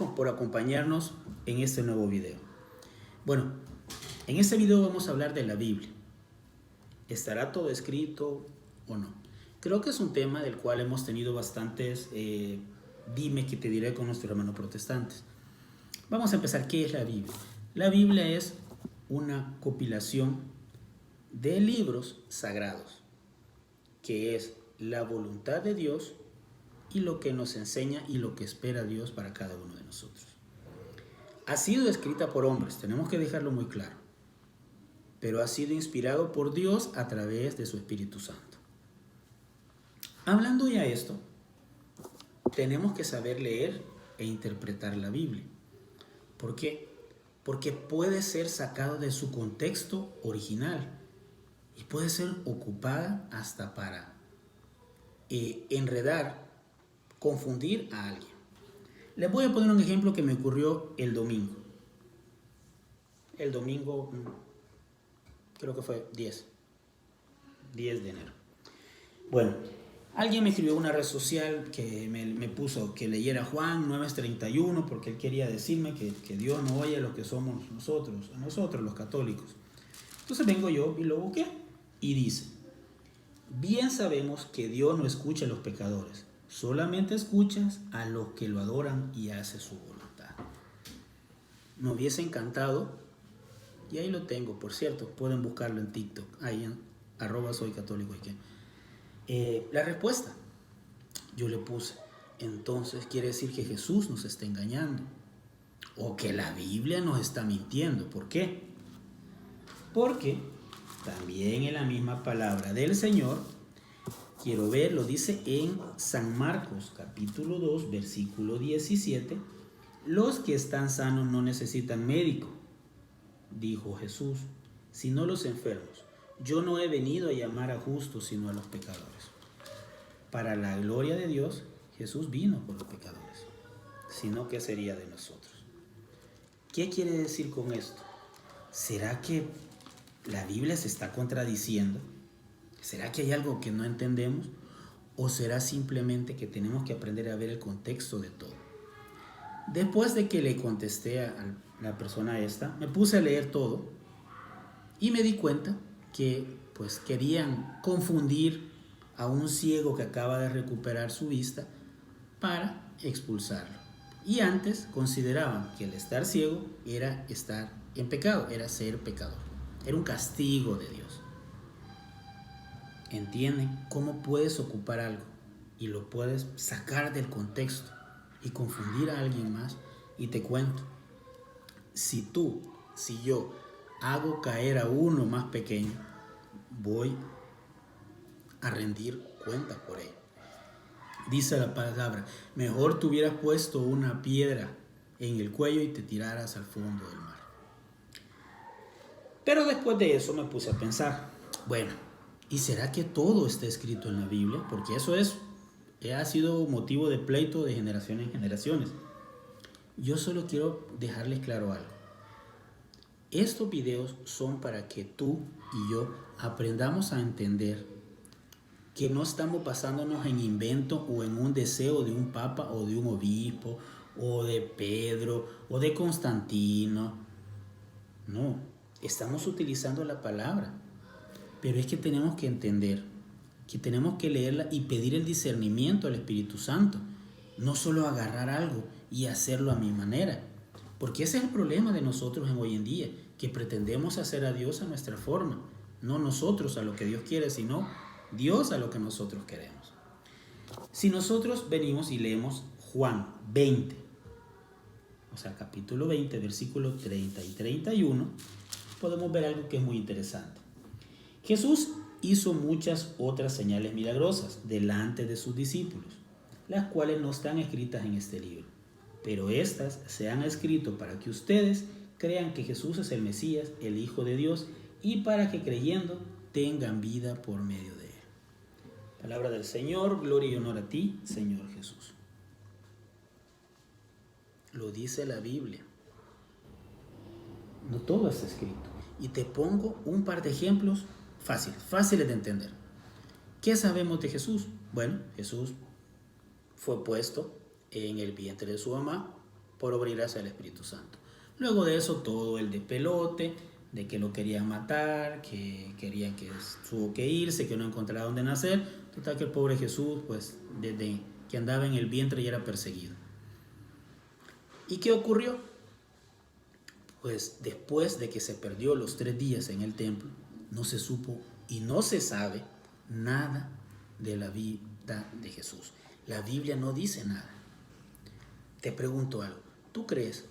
por acompañarnos en este nuevo video. Bueno, en este video vamos a hablar de la Biblia. ¿Estará todo escrito o no? Creo que es un tema del cual hemos tenido bastantes dime que te diré con nuestros hermanos protestantes. Vamos a empezar. ¿Qué es la Biblia? La Biblia es una compilación de libros sagrados, que es la voluntad de Dios y lo que nos enseña y lo que espera Dios para cada uno de nosotros. Ha sido escrita por hombres, tenemos que dejarlo muy claro, pero ha sido inspirado por Dios a través de su Espíritu Santo. Hablando ya de esto, tenemos que saber leer e interpretar la Biblia. ¿Por qué? Porque puede ser sacado de su contexto original y puede ser ocupada hasta para enredar, confundir a alguien. Les voy a poner un ejemplo que me ocurrió el domingo. El domingo, creo que fue 10 de enero. Bueno, alguien me escribió en una red social que me puso que leyera Juan 9:31 porque él quería decirme que Dios no oye a los que somos a nosotros los católicos. Entonces vengo yo y lo busqué y dice: bien sabemos que Dios no escucha a los pecadores, solamente escuchas a los que lo adoran y hace su voluntad. Me hubiese encantado, y ahí lo tengo, por cierto, pueden buscarlo en TikTok, ahí en @soycatólico. La respuesta, yo le puse: entonces quiere decir que Jesús nos está engañando, o que la Biblia nos está mintiendo. ¿Por qué? Porque también en la misma palabra del Señor, quiero ver, lo dice en San Marcos capítulo 2 versículo 17: los que están sanos no necesitan médico, dijo Jesús, sino los enfermos. Yo no he venido a llamar a justos, sino a los pecadores. Para la gloria de Dios, Jesús vino por los pecadores, sino ¿qué sería de nosotros? ¿Qué quiere decir con esto? ¿Será que la Biblia se está contradiciendo? ¿Será que hay algo que no entendemos? ¿O será simplemente que tenemos que aprender a ver el contexto de todo? Después de que le contesté a la persona esta, me puse a leer todo y me di cuenta que pues querían confundir a un ciego que acaba de recuperar su vista para expulsarlo. Y antes consideraban que el estar ciego era estar en pecado, era ser pecador, era un castigo de Dios. ¿Entienden cómo puedes ocupar algo y lo puedes sacar del contexto y confundir a alguien más? Y te cuento, si yo hago caer a uno más pequeño, voy a rendir cuenta por ello. Dice la palabra: mejor te hubieras puesto una piedra en el cuello y te tiraras al fondo del mar. Pero después de eso me puse a pensar, bueno, ¿y será que todo está escrito en la Biblia? Porque eso ha sido motivo de pleito de generación en generaciones. Yo solo quiero dejarles claro algo. Estos videos son para que tú y yo aprendamos a entender que no estamos basándonos en invento o en un deseo de un papa o de un obispo o de Pedro o de Constantino. No, estamos utilizando la palabra. Pero es que tenemos que entender que tenemos que leerla y pedir el discernimiento al Espíritu Santo. No solo agarrar algo y hacerlo a mi manera. Porque ese es el problema de nosotros en hoy en día, que pretendemos hacer a Dios a nuestra forma. No nosotros a lo que Dios quiere, sino Dios a lo que nosotros queremos. Si nosotros venimos y leemos Juan 20, o sea, capítulo 20, versículos 30 y 31, podemos ver algo que es muy interesante. Jesús hizo muchas otras señales milagrosas delante de sus discípulos, las cuales no están escritas en este libro, pero estas se han escrito para que ustedes crean que Jesús es el Mesías, el Hijo de Dios, y para que creyendo tengan vida por medio de él. Palabra del Señor, gloria y honor a ti, Señor Jesús. Lo dice la Biblia. No todo está escrito. Y te pongo un par de ejemplos fáciles de entender. ¿Qué sabemos de Jesús? Bueno, Jesús fue puesto en el vientre de su mamá, por obra y gracia del Espíritu Santo. Luego de eso, todo el despelote, de que lo querían matar, que querían que tuvo que irse, que no encontraba dónde nacer. Total que el pobre Jesús, pues desde que andaba en el vientre ya era perseguido. ¿Y qué ocurrió? Pues después de que se perdió los 3 días en el templo, no se supo y no se sabe nada de la vida de Jesús. La Biblia no dice nada. Te pregunto algo. ¿Tú crees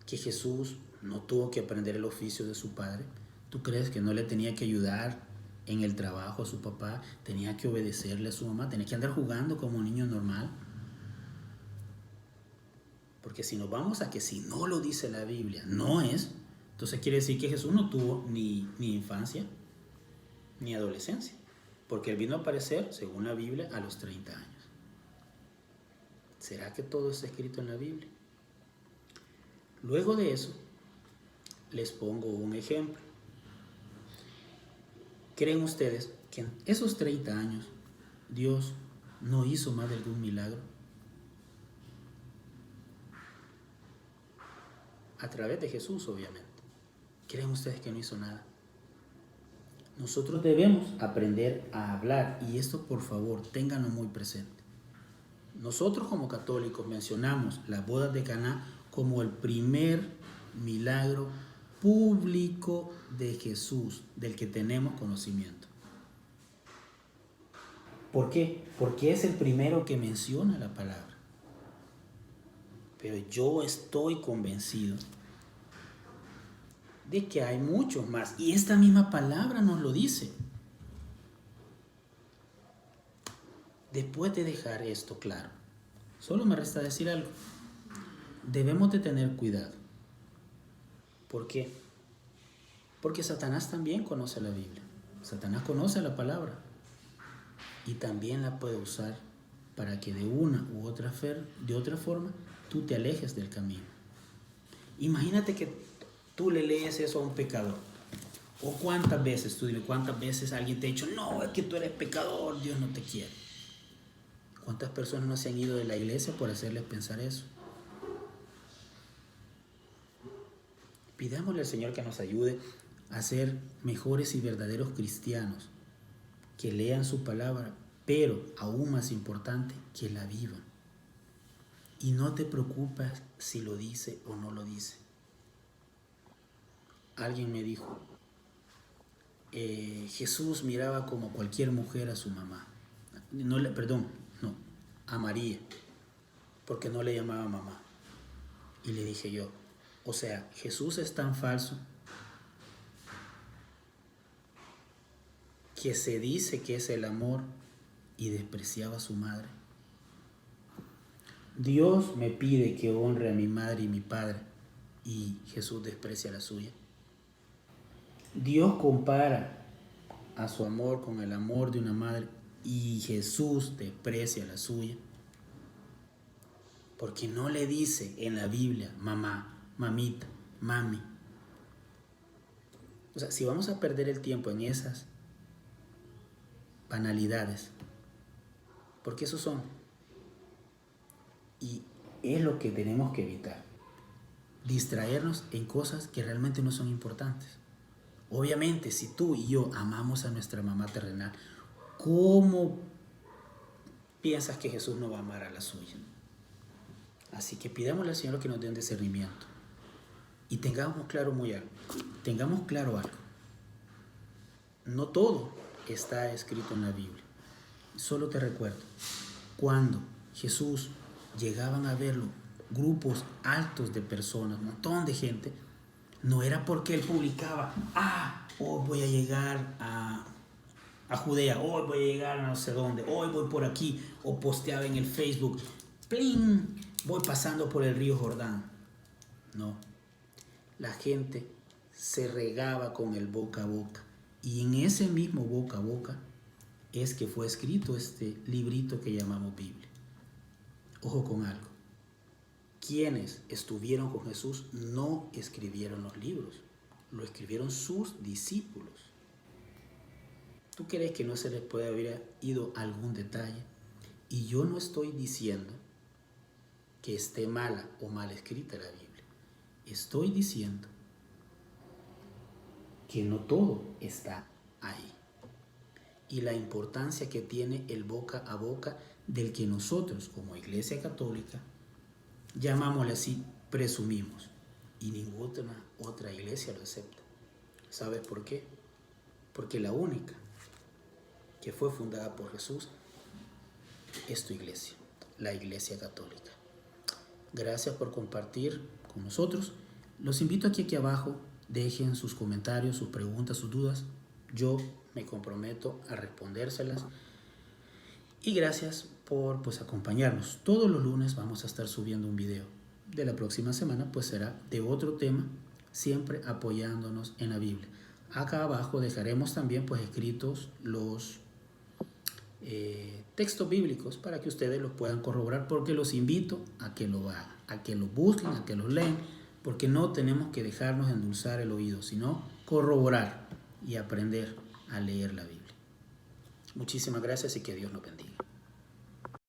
que Jesús no tuvo que aprender el oficio de su padre? ¿Tú crees que no le tenía que ayudar en el trabajo a su papá? ¿Tenía que obedecerle a su mamá? ¿Tenía que andar jugando como un niño normal? Porque si nos vamos a que si no lo dice la Biblia, no es, entonces quiere decir que Jesús no tuvo ni infancia ni adolescencia. Porque él vino a aparecer, según la Biblia, a los 30 años. ¿Será que todo está escrito en la Biblia? Luego de eso, les pongo un ejemplo. ¿Creen ustedes que en esos 30 años Dios no hizo más de algún milagro? A través de Jesús, obviamente. ¿Creen ustedes que no hizo nada? Nosotros debemos aprender a hablar, y esto por favor, ténganlo muy presente. Nosotros como católicos mencionamos las bodas de Caná como el primer milagro público de Jesús, del que tenemos conocimiento. ¿Por qué? Porque es el primero que menciona la palabra. Pero yo estoy convencido de que hay muchos más. Y esta misma palabra nos lo dice. Después de dejar esto claro, solo me resta decir algo. Debemos de tener cuidado. ¿Por qué? Porque Satanás también conoce la Biblia. Satanás conoce la palabra. Y también la puede usar para que de una u otra forma tú te alejes del camino. Imagínate que tú le lees eso a un pecador. O cuántas veces alguien te ha dicho, no, es que tú eres pecador, Dios no te quiere. ¿Cuántas personas no se han ido de la iglesia por hacerles pensar eso? Pidámosle al Señor que nos ayude a ser mejores y verdaderos cristianos, que lean su palabra, pero aún más importante, que la vivan. Y no te preocupes si lo dice o no lo dice. Alguien me dijo, Jesús miraba como cualquier mujer a su mamá. A María, porque no le llamaba mamá. Y le dije yo, o sea, Jesús es tan falso que se dice que es el amor y despreciaba a su madre. Dios me pide que honre a mi madre y mi padre y Jesús desprecia la suya. Dios compara a su amor con el amor de una madre y Jesús desprecia la suya. Porque no le dice en la Biblia mamá, mamita, mami. O sea, si vamos a perder el tiempo en esas banalidades, porque esos son, y es lo que tenemos que evitar, distraernos en cosas que realmente no son importantes. Obviamente, si tú y yo amamos a nuestra mamá terrenal, ¿cómo piensas que Jesús no va a amar a la suya? Así que pidámosle al Señor que nos dé un discernimiento y tengamos claro algo. No todo está escrito en la Biblia. Solo te recuerdo, cuando Jesús llegaban a verlo grupos altos de personas, un montón de gente, no era porque él publicaba, hoy voy a llegar a Judea, hoy voy a llegar a no sé dónde, hoy voy por aquí, o posteaba en el Facebook, ¡pling!, voy pasando por el río Jordán. No, la gente se regaba con el boca a boca, y en ese mismo boca a boca es que fue escrito este librito que llamamos Biblia. Ojo con algo. Quienes estuvieron con Jesús no escribieron los libros, lo escribieron sus discípulos. ¿Tú crees que no se les puede haber ido algún detalle? Y yo no estoy diciendo que esté mala o mal escrita la Biblia. Estoy diciendo que no todo está ahí. Y la importancia que tiene el boca a boca del que nosotros, como Iglesia Católica, llamámosle así, presumimos. Y ninguna otra iglesia lo acepta. ¿Sabes por qué? Porque la única que fue fundada por Jesús es tu iglesia, la Iglesia Católica. Gracias por compartir con nosotros. Los invito a que aquí abajo dejen sus comentarios, sus preguntas, sus dudas. Yo me comprometo a respondérselas. Y gracias por acompañarnos. Todos los lunes vamos a estar subiendo un video. De la próxima semana será de otro tema, siempre apoyándonos en la Biblia. Acá abajo dejaremos también escritos los textos bíblicos para que ustedes los puedan corroborar, porque los invito a que lo hagan, a que lo busquen, a que los lean, porque no tenemos que dejarnos endulzar el oído, sino corroborar y aprender a leer la Biblia. Muchísimas gracias y que Dios nos bendiga.